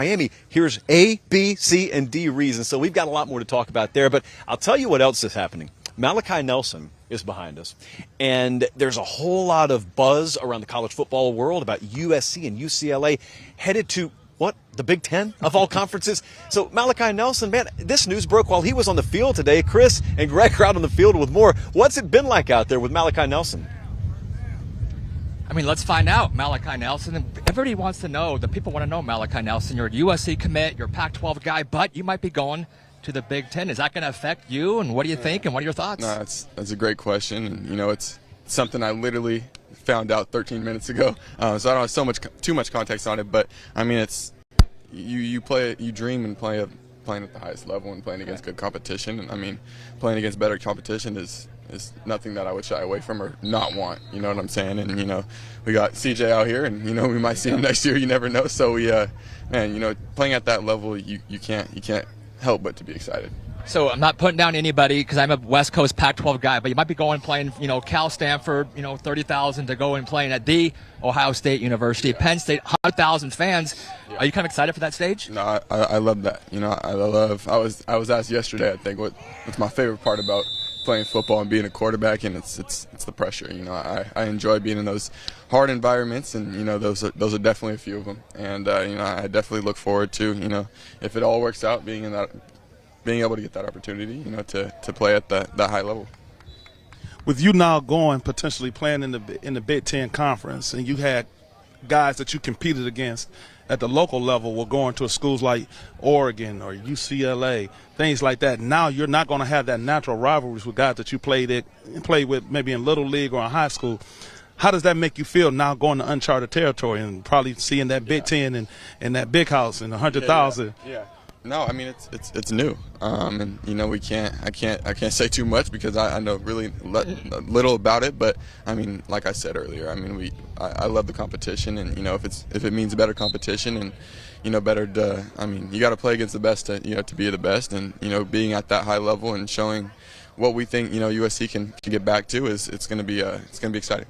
Miami. Here's A, B, C, and D reasons. So we've got a lot more to talk about there. But I'll tell you what else is happening. Malachi Nelson is behind us. And there's a whole lot of buzz around the college football world about USC and UCLA headed to the Big Ten of all conferences. So Malachi Nelson, man, this news broke while he was on the field today. Chris and Greg are out on the field with more. What's it been like out there with Malachi Nelson? I mean, let's find out. Malachi Nelson, everybody wants to know, the people want to know Malachi Nelson. You're a USC commit, you're a Pac-12 guy, but you might be going to the Big Ten. Is that going to affect you, and what do you think, and what are your thoughts? No, that's a great question. And, it's something I literally found out 13 minutes ago, so I don't have too much context on it. But I mean, it's you dream and playing at the highest level and playing against good competition. And I mean, playing against better competition is nothing that I would shy away from or not want. You know what I'm saying? And we got CJ out here, and we might see him next year. You never know. So we, playing at that level, you can't help but to be excited. So I'm not putting down anybody because I'm a West Coast Pac-12 guy, but you might be going playing, Cal, Stanford, 30,000 to go and playing at the Ohio State University, Yeah. Penn State, 100,000 fans. Yeah. Are you kind of excited for that stage? No, I love that. I was asked yesterday, I think, what's my favorite part about playing football and being a quarterback, and it's the pressure. I enjoy being in those hard environments, and those are definitely a few of them. And I definitely look forward to if it all works out, being able to get that opportunity, to play at that high level. With you now potentially playing in the Big Ten Conference, and you had guys that you competed against at the local level were going to schools like Oregon or UCLA, things like that. Now you're not going to have that natural rivalries with guys that you played with maybe in Little League or in high school. How does that make you feel now going to uncharted territory and probably seeing that Big Ten and that big house and 100,000? Yeah. No, I mean it's new, and I can't say too much because I know really little about it. But I mean, like I said earlier, I mean I love the competition, and if it means better competition and better you got to play against the best to be the best, and being at that high level and showing what we think USC can get back to it's going to be exciting.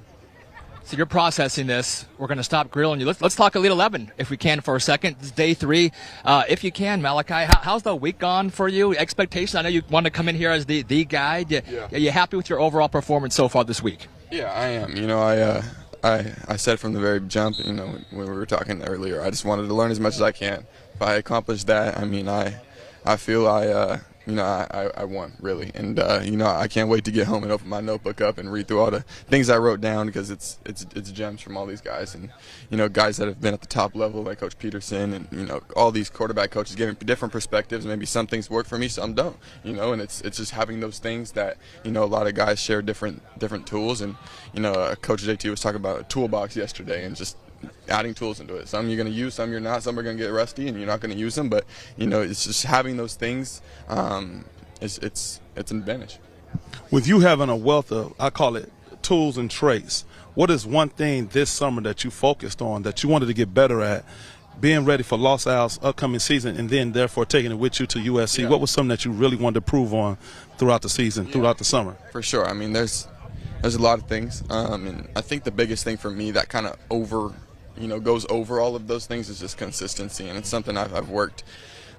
So you're processing this. We're going to stop grilling you. Let's talk Elite 11 if we can for a second. It's day 3. If you can, Malachi, how's the week gone for you? Expectations? I know you want to come in here as the guy. Are you happy with your overall performance so far this week? Yeah, I am. I said from the very jump, when we were talking earlier, I just wanted to learn as much as I can. If I accomplish that, I mean, I feel I won, really. And, I can't wait to get home and open my notebook up and read through all the things I wrote down because it's gems from all these guys. And, guys that have been at the top level like Coach Peterson and, all these quarterback coaches giving different perspectives. Maybe some things work for me, some don't, and it's just having those things that, a lot of guys share different tools. And, Coach JT was talking about a toolbox yesterday and just adding tools into it. Some you're going to use, some you're not. Some are going to get rusty, and you're not going to use them. But it's just having those things. It's an advantage. With you having a wealth of, I call it, tools and traits, what is one thing this summer that you focused on that you wanted to get better at, being ready for Los Al's upcoming season, and then therefore taking it with you to USC? Yeah. What was something that you really wanted to prove on throughout the season, throughout the summer? For sure. I mean, there's a lot of things, and I think the biggest thing for me that kind of goes over all of those things is just consistency, and it's something I've worked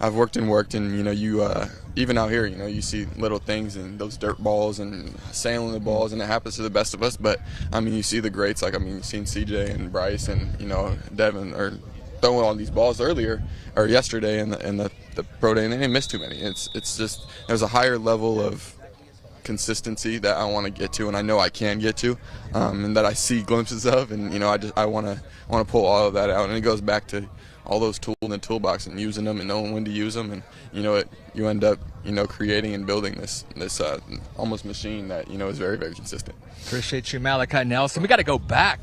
and worked, and you even out here, you see little things and those dirt balls and sailing the balls, and it happens to the best of us. But I mean, you see the greats, like you've seen CJ and Bryce and Devin are throwing all these balls yesterday in the pro day, and they didn't miss too many. It's just there's a higher level of consistency that I want to get to, and I know I can get to, and that I see glimpses of, and I want to pull all of that out, and it goes back to all those tools in the toolbox and using them and knowing when to use them, and you end up creating and building this almost machine that is very, very consistent. Appreciate you, Malachi Nelson. We got to go back to